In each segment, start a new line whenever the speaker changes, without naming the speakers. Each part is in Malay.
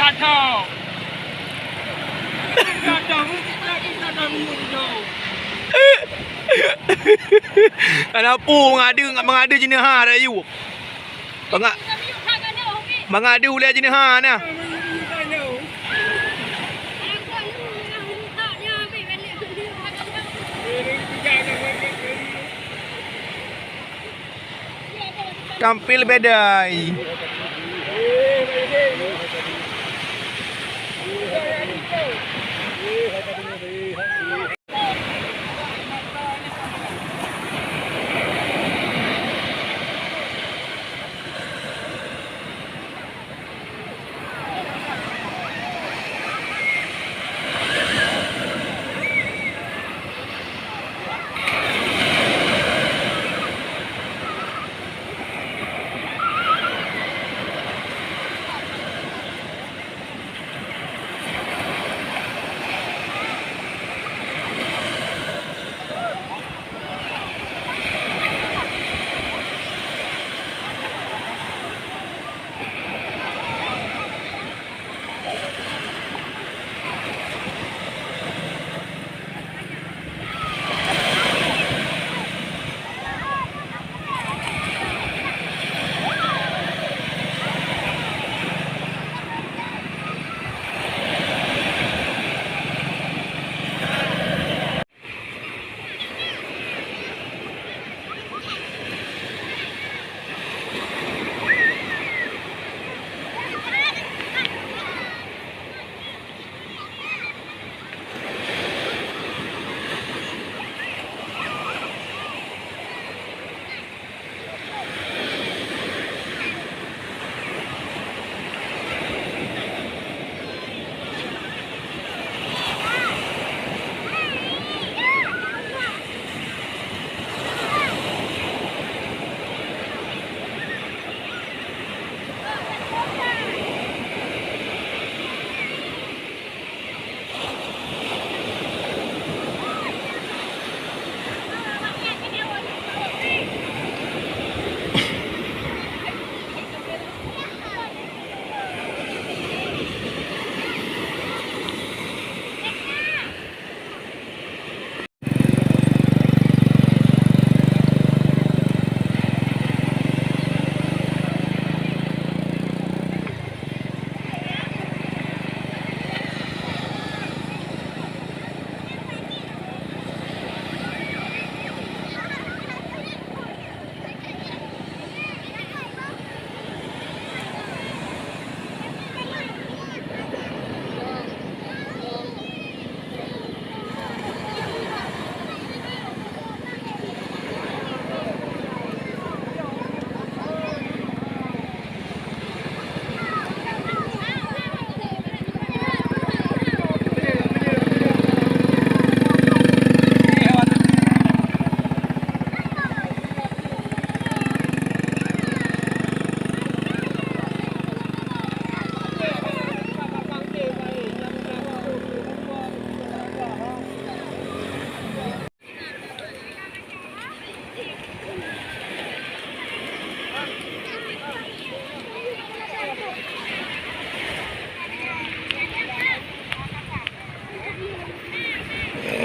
Gatal. Gatal mundo.
Ana pu mengada jenis ha dah you. Mengada ulai jenis ha nah. Tampil bedai.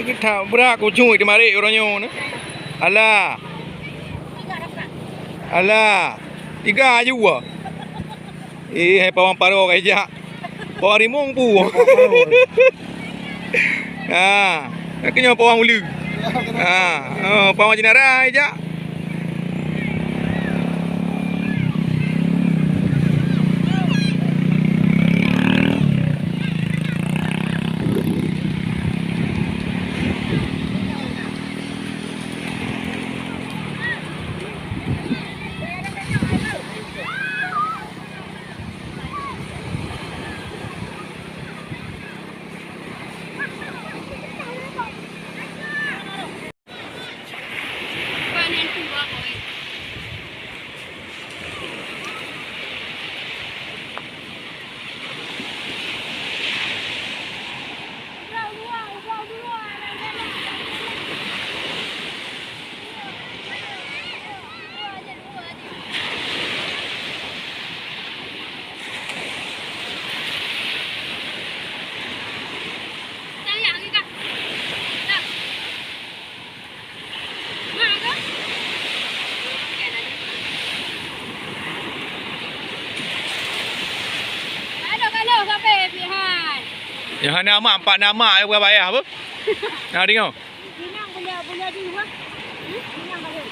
Kita berak ujung di mari orangnya ni. Alah. Alah. 3 je gua. Pawang paro kai jak. Pawang rimong pu. Ha, kena pawang ulu. Ha, pawang jenara jak. Yang nama 4 nama bukan bayar apa? Nah tengok.
Minang boleh di rumah. Minang boleh.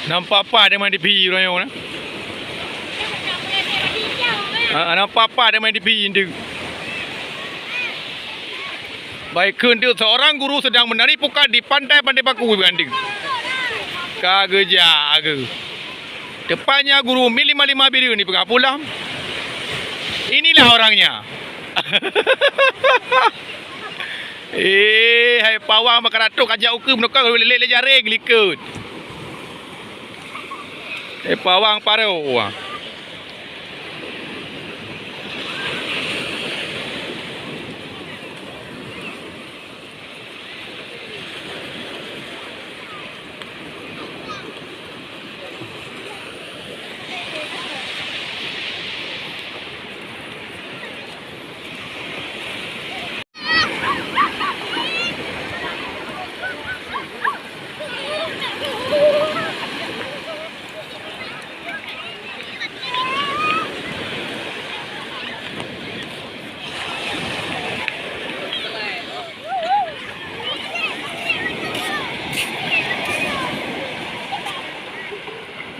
Nampak apa dia main di pi orang yang nampak apa dia main di pi tu. Baik kendu seorang guru sedang menari pukat di pantai baku bergantung. Kageja ke. Depannya guru ummi 5 biru ni pengap pulang. Inilah orangnya. Hai pawang makaratuk ajak ukum nokang lele jaring likut. Pawang paru.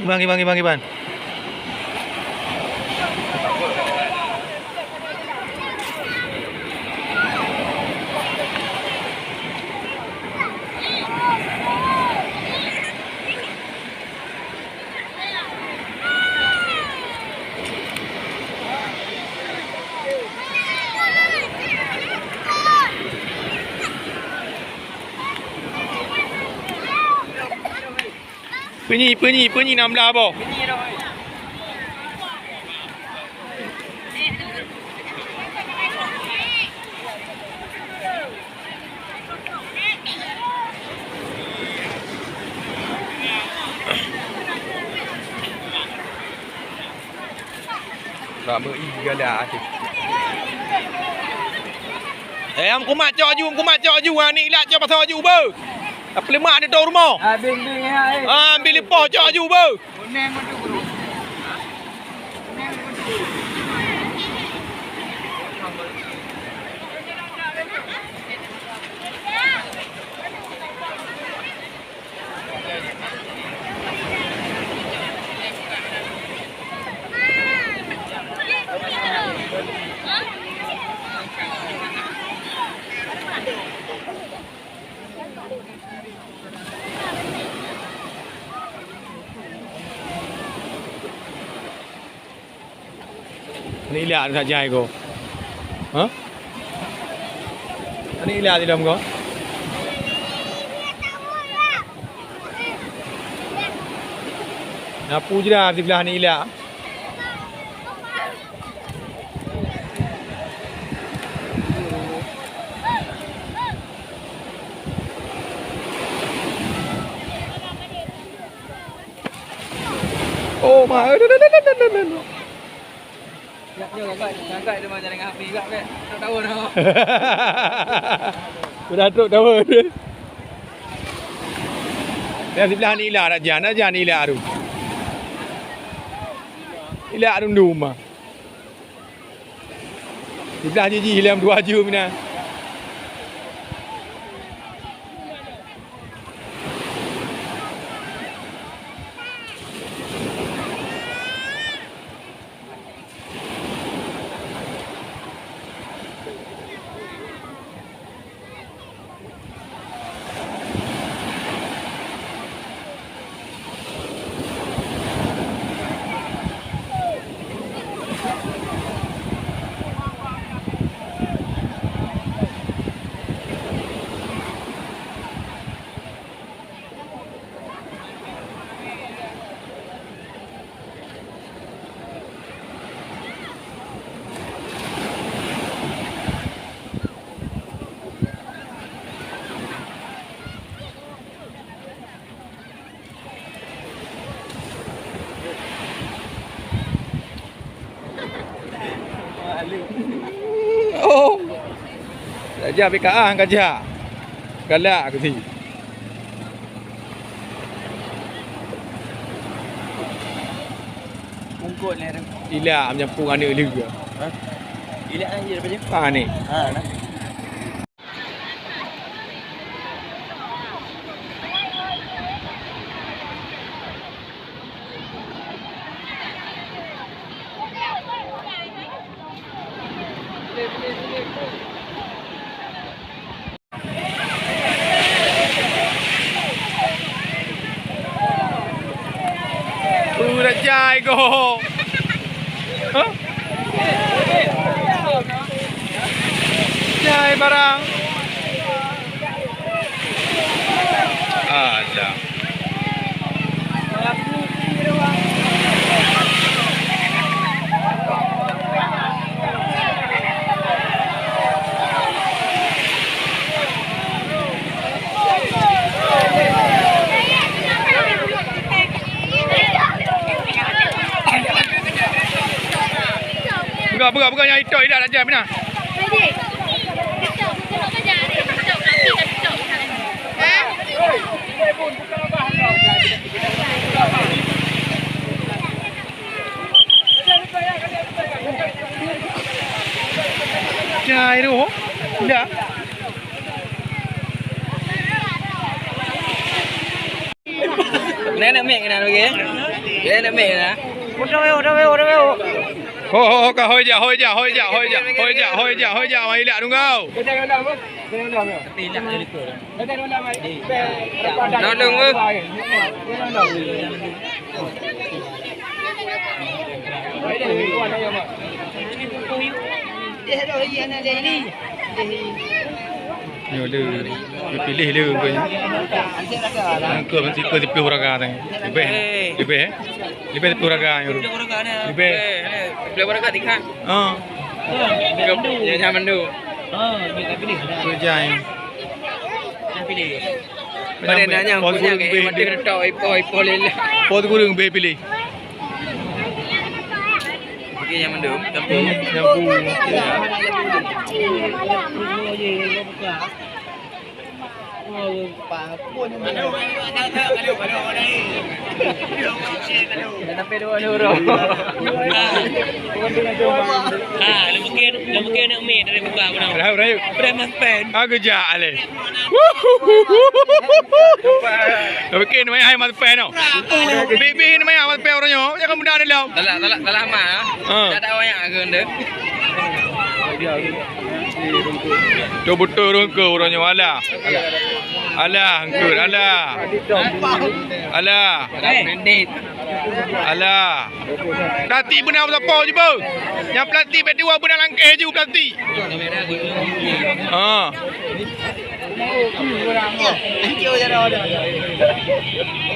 Bang. Bunyi 16 apa? Lama igala tu. Am kumat cok aju ni ilat cok pasal aju ber. Apa lemak ni tahu rumah?
Bing hai.
Ambil lepas cok aju ber.
Uneng madu guru.
Ni ilah tu tak jai kau. Ha? Ni ilah di dalam kau. Napu je dah di belah ni ilah. Oh my.
Kakak dia macam dengan api juga kan. Tak tahu dah.
Sudah truk tahu dia. Dia di belah ni ilah dah jangan ni ilah tu. Ilah tu rumah. Di belah jiji hilang 2 jam ni. Oh. Saja PKA kerja. Galak aku ni.
Bungkut ni.
Ilah menyampung anak dia juga.
Ha? Ilah kan je daripada.
Ha ni.
Ha nah.
Udah jai go. Hah? Jai barang. Ada. Bukan yang itu dah aja benar. Jai tu. Dah.
Nak make kena lagi. Dia nak make kena. Udah.
Ho ka hoi ja mai ilah tu kau.
Nak dong ke?
Yo le. Pilih le kau ni. Kau mesti kau di puraga tang. Lebih puraga yo. Lebih
Pelaburan kat tingkat.
Ha.
Dia jangan mandu.
Kita pilih.
Kerja yang.
Jangan pilih. Pada nanya punya ke mati retak ipo lelah.
Pot gurung be pilih.
Okey jangan mandu. Tapi
Nyampu.
Sampai 2 euro.
Lembaga nak main dari buka pun.
Rayu.
Preman pen.
Aku jak ale. Okey, ni mai ai mat pen no. Bibi ni mai mat pen orangnya. Jangan mudah ni lau.
Tak lama. Tak ada orang yang akan dah.
Tu betul rongko orangnya alah. Alah, angkur alah. Alah.
Branded.
Alah. Pelatih benar siapa je ber. Yang pelatih bet dua benar langkah je pelatih. Ha.
Hancur je dah.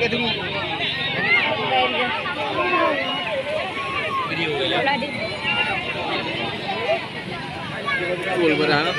Okey tunggu. Video lah. Full barang.